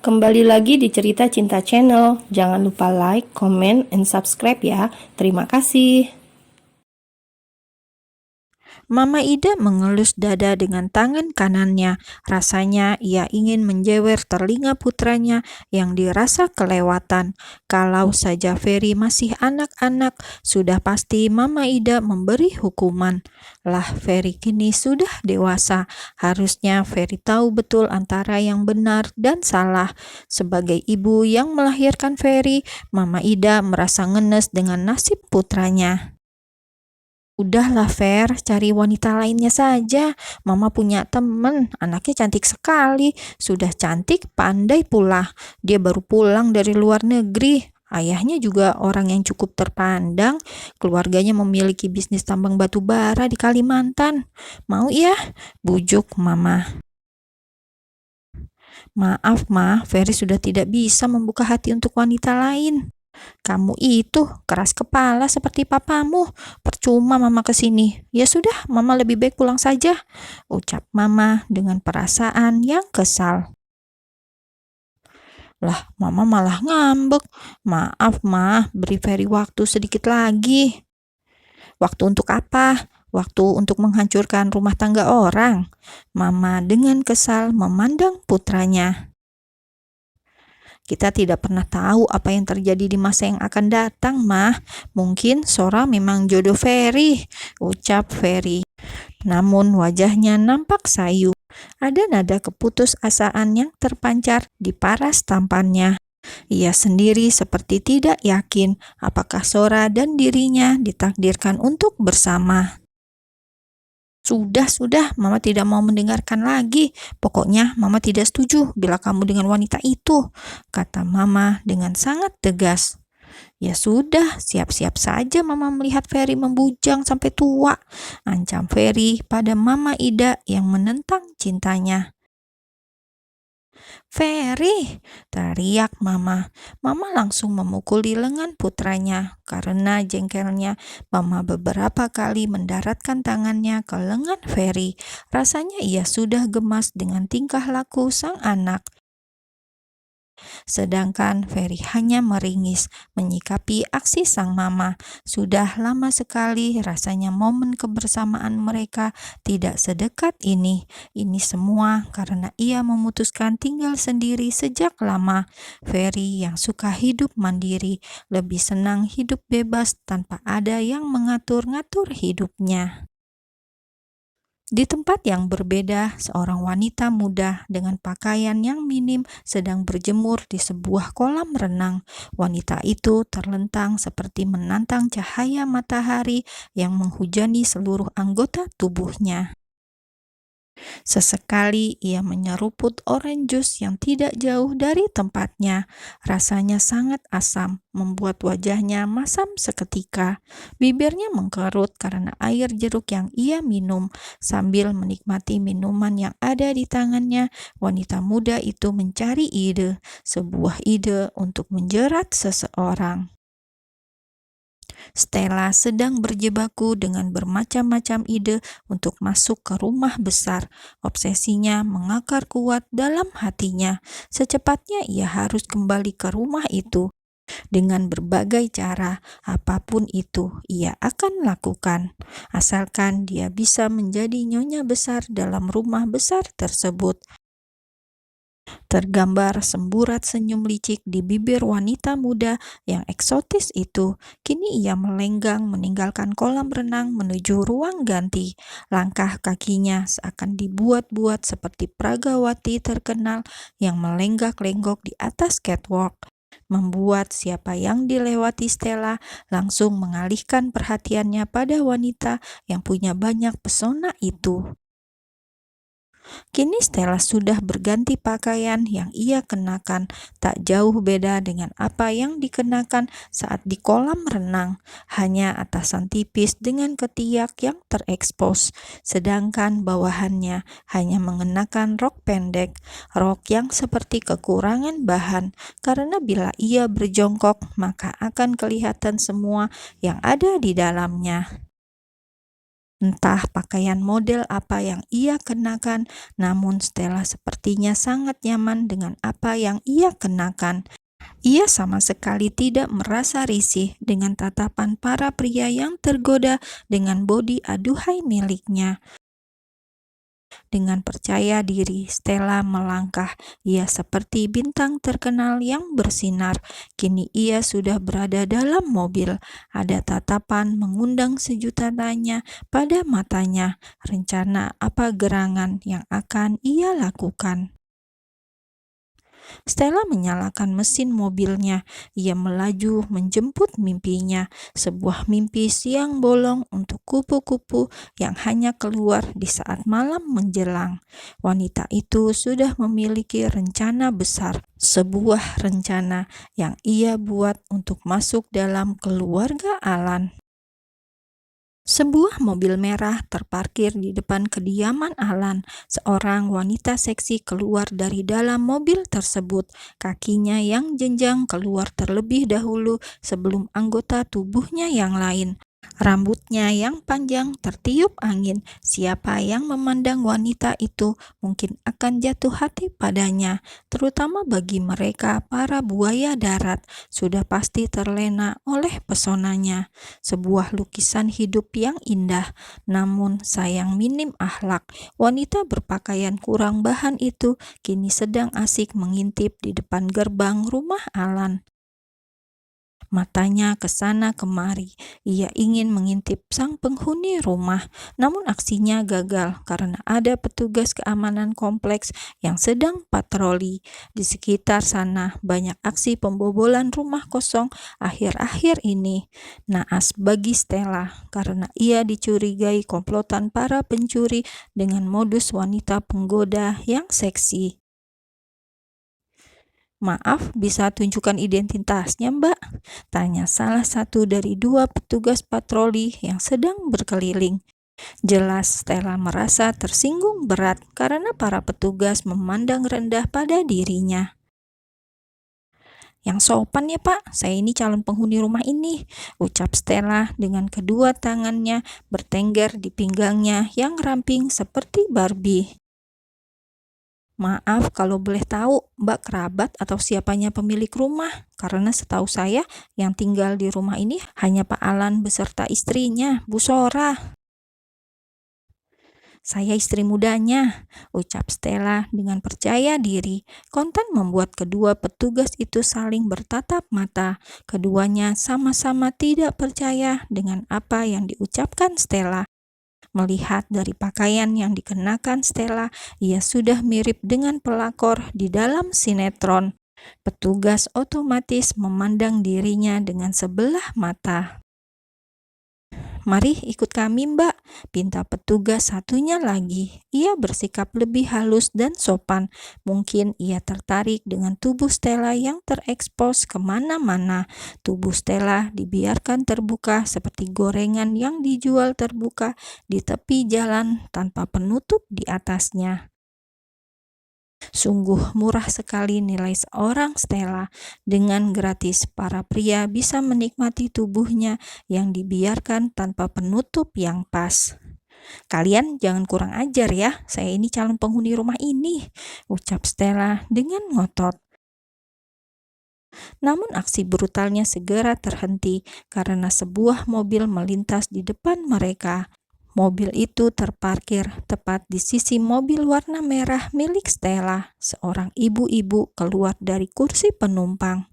Kembali lagi di Cerita Cinta Channel. Jangan lupa like, comment, and subscribe ya. Terima kasih. Mama Ida mengelus dada dengan tangan kanannya. Rasanya ia ingin menjewer telinga putranya yang dirasa kelewatan. Kalau saja Ferry masih anak-anak, sudah pasti Mama Ida memberi hukuman. Lah, Ferry kini sudah dewasa. Harusnya Ferry tahu betul antara yang benar dan salah. Sebagai ibu yang melahirkan Ferry, Mama Ida merasa ngenes dengan nasib putranya. Udahlah Fer, cari wanita lainnya saja. Mama punya temen, anaknya cantik sekali. Sudah cantik, pandai pula. Dia baru pulang dari luar negeri. Ayahnya juga orang yang cukup terpandang. Keluarganya memiliki bisnis tambang batu bara di Kalimantan. Mau ya? Bujuk Mama. Maaf Ma, Ferry sudah tidak bisa membuka hati untuk wanita lain. Kamu itu keras kepala seperti papamu. Percuma Mama kesini. Ya sudah, Mama lebih baik pulang saja, ucap Mama dengan perasaan yang kesal. Lah, Mama malah ngambek. Maaf, Ma, beri Ferry waktu sedikit lagi. Waktu untuk apa? Waktu untuk menghancurkan rumah tangga orang. Mama dengan kesal memandang putranya. Kita tidak pernah tahu apa yang terjadi di masa yang akan datang, Mah. Mungkin Sora memang jodoh Ferry, ucap Ferry. Namun wajahnya nampak sayu. Ada nada keputusasaan yang terpancar di paras tampannya. Ia sendiri seperti tidak yakin apakah Sora dan dirinya ditakdirkan untuk bersama. Sudah, Mama tidak mau mendengarkan lagi. Pokoknya Mama tidak setuju bila kamu dengan wanita itu, kata Mama dengan sangat tegas. Ya sudah, siap-siap saja Mama melihat Ferry membujang sampai tua, ancam Ferry pada Mama Ida yang menentang cintanya. Ferry, teriak Mama. Mama langsung memukuli lengan putranya. Karena jengkelnya, Mama beberapa kali mendaratkan tangannya ke lengan Ferry. Rasanya ia sudah gemas dengan tingkah laku sang anak. Sedangkan Ferry hanya meringis menyikapi aksi sang mama. Sudah lama sekali rasanya momen kebersamaan mereka tidak sedekat ini. Ini semua karena ia memutuskan tinggal sendiri sejak lama. Ferry yang suka hidup mandiri, lebih senang hidup bebas tanpa ada yang mengatur-ngatur hidupnya. Di tempat yang berbeda, seorang wanita muda dengan pakaian yang minim sedang berjemur di sebuah kolam renang. Wanita itu terlentang seperti menantang cahaya matahari yang menghujani seluruh anggota tubuhnya. Sesekali ia menyeruput orange juice yang tidak jauh dari tempatnya. Rasanya sangat asam, membuat wajahnya masam seketika. Bibirnya mengkerut karena air jeruk yang ia minum. Sambil menikmati minuman yang ada di tangannya, wanita muda itu mencari ide, sebuah ide untuk menjerat seseorang. Stella sedang berjibaku dengan bermacam-macam ide untuk masuk ke rumah besar. Obsesinya mengakar kuat dalam hatinya. Secepatnya ia harus kembali ke rumah itu. Dengan berbagai cara, apapun itu ia akan lakukan. Asalkan dia bisa menjadi nyonya besar dalam rumah besar tersebut. Tergambar semburat senyum licik di bibir wanita muda yang eksotis itu. Kini ia melenggang meninggalkan kolam renang menuju ruang ganti. Langkah kakinya seakan dibuat-buat seperti pragawati terkenal yang melenggak-lenggok di atas catwalk, membuat siapa yang dilewati Stella langsung mengalihkan perhatiannya pada wanita yang punya banyak pesona itu. Kini Stella sudah berganti pakaian yang ia kenakan, tak jauh beda dengan apa yang dikenakan saat di kolam renang, hanya atasan tipis dengan ketiak yang terekspos, sedangkan bawahannya hanya mengenakan rok pendek, rok yang seperti kekurangan bahan, karena bila ia berjongkok maka akan kelihatan semua yang ada di dalamnya. Entah pakaian model apa yang ia kenakan, namun Stella sepertinya sangat nyaman dengan apa yang ia kenakan. Ia sama sekali tidak merasa risih dengan tatapan para pria yang tergoda dengan bodi aduhai miliknya. Dengan percaya diri, Stella melangkah. Ia seperti bintang terkenal yang bersinar. Kini ia sudah berada dalam mobil. Ada tatapan mengundang sejuta tanya pada matanya. Rencana apa gerangan yang akan ia lakukan? Stella menyalakan mesin mobilnya. Ia melaju menjemput mimpinya, sebuah mimpi siang bolong untuk kupu-kupu yang hanya keluar di saat malam menjelang. Wanita itu sudah memiliki rencana besar, sebuah rencana yang ia buat untuk masuk dalam keluarga Alan. Sebuah mobil merah terparkir di depan kediaman Alan. Seorang wanita seksi keluar dari dalam mobil tersebut. Kakinya yang jenjang keluar terlebih dahulu sebelum anggota tubuhnya yang lain. Rambutnya yang panjang tertiup angin. Siapa yang memandang wanita itu mungkin akan jatuh hati padanya, terutama bagi mereka para buaya darat. Sudah pasti terlena oleh pesonanya. Sebuah lukisan hidup yang indah, namun sayang minim akhlak. Wanita berpakaian kurang bahan itu kini sedang asik mengintip di depan gerbang rumah Alan. Matanya ke sana kemari. Ia ingin mengintip sang penghuni rumah, namun aksinya gagal karena ada petugas keamanan kompleks yang sedang patroli. Di sekitar sana banyak aksi pembobolan rumah kosong akhir-akhir ini. Naas bagi Stella karena ia dicurigai komplotan para pencuri dengan modus wanita penggoda yang seksi. "Maaf, bisa tunjukkan identitasnya, Mbak?" tanya salah satu dari dua petugas patroli yang sedang berkeliling. Jelas Stella merasa tersinggung berat karena para petugas memandang rendah pada dirinya. "Yang sopan ya Pak, saya ini calon penghuni rumah ini," ucap Stella dengan kedua tangannya bertengger di pinggangnya yang ramping seperti Barbie. "Maaf, kalau boleh tahu, Mbak kerabat atau siapanya pemilik rumah? Karena setahu saya yang tinggal di rumah ini hanya Pak Alan beserta istrinya, Bu Sora." "Saya istri mudanya," ucap Stella dengan percaya diri. Kontan membuat kedua petugas itu saling bertatap mata. Keduanya sama-sama tidak percaya dengan apa yang diucapkan Stella. Melihat dari pakaian yang dikenakan Stella, ia sudah mirip dengan pelakor di dalam sinetron. Petugas otomatis memandang dirinya dengan sebelah mata. "Mari ikut kami, Mbak," pinta petugas satunya lagi. Ia bersikap lebih halus dan sopan. Mungkin ia tertarik dengan tubuh Stella yang terekspos kemana-mana. Tubuh Stella dibiarkan terbuka seperti gorengan yang dijual terbuka di tepi jalan tanpa penutup di atasnya. Sungguh murah sekali nilai seorang Stella. Dengan gratis, para pria bisa menikmati tubuhnya yang dibiarkan tanpa penutup yang pas. "Kalian jangan kurang ajar ya, saya ini calon penghuni rumah ini," ucap Stella dengan ngotot. Namun aksi brutalnya segera terhenti karena sebuah mobil melintas di depan mereka. Mobil itu terparkir tepat di sisi mobil warna merah milik Stella. Seorang ibu-ibu keluar dari kursi penumpang.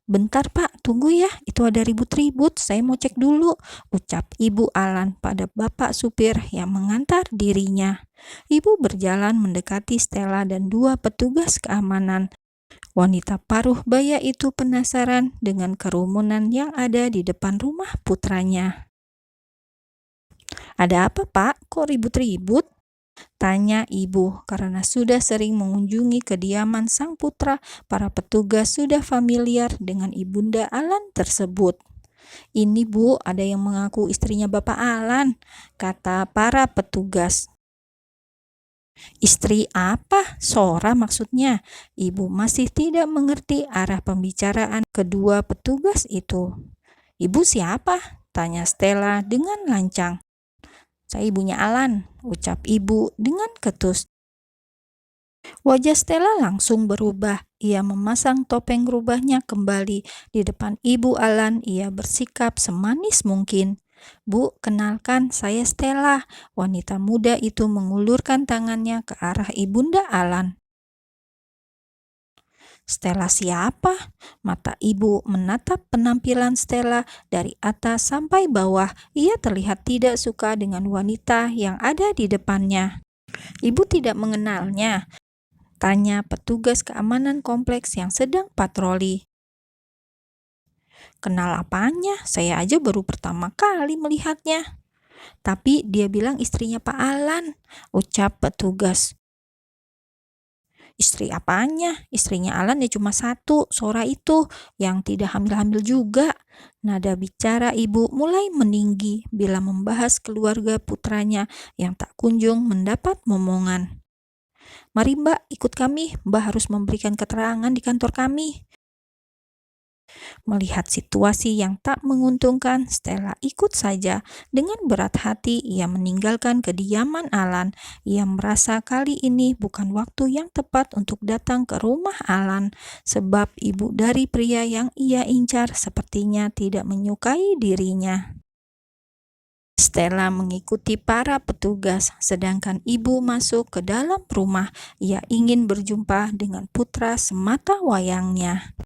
"Bentar Pak, tunggu ya, itu ada ribut-ribut, saya mau cek dulu," ucap Ibu Alan pada bapak supir yang mengantar dirinya. Ibu berjalan mendekati Stella dan dua petugas keamanan. Wanita paruh baya itu penasaran dengan kerumunan yang ada di depan rumah putranya. "Ada apa, Pak? Kok ribut-ribut?" tanya ibu. Karena sudah sering mengunjungi kediaman sang putra, para petugas sudah familiar dengan ibunda Alan tersebut. "Ini Bu, ada yang mengaku istrinya Bapak Alan," kata para petugas. "Istri apa? Sora maksudnya?" Ibu masih tidak mengerti arah pembicaraan kedua petugas itu. "Ibu siapa?" tanya Stella dengan lancang. "Saya ibunya Alan," ucap ibu dengan ketus. Wajah Stella langsung berubah. Ia memasang topeng rubahnya kembali. Di depan ibu Alan, ia bersikap semanis mungkin. "Bu, kenalkan, saya Stella." Wanita muda itu mengulurkan tangannya ke arah ibunda Alan. "Stella siapa?" Mata ibu menatap penampilan Stella dari atas sampai bawah. Ia terlihat tidak suka dengan wanita yang ada di depannya. "Ibu tidak mengenalnya?" tanya petugas keamanan kompleks yang sedang patroli. "Kenal apanya? Saya aja baru pertama kali melihatnya." "Tapi dia bilang istrinya Pak Alan," ucap petugas. "Istri apanya? Istrinya Alan ya cuma satu, Sora itu, yang tidak hamil-hamil juga." Nada bicara ibu mulai meninggi bila membahas keluarga putranya yang tak kunjung mendapat momongan. "Mari Mbak, ikut kami. Mbak harus memberikan keterangan di kantor kami." Melihat situasi yang tak menguntungkan, Stella ikut saja. Dengan berat hati, ia meninggalkan kediaman Alan. Ia merasa kali ini bukan waktu yang tepat untuk datang ke rumah Alan, sebab ibu dari pria yang ia incar sepertinya tidak menyukai dirinya. Stella mengikuti para petugas, sedangkan ibu masuk ke dalam rumah. Ia ingin berjumpa dengan putra semata wayangnya.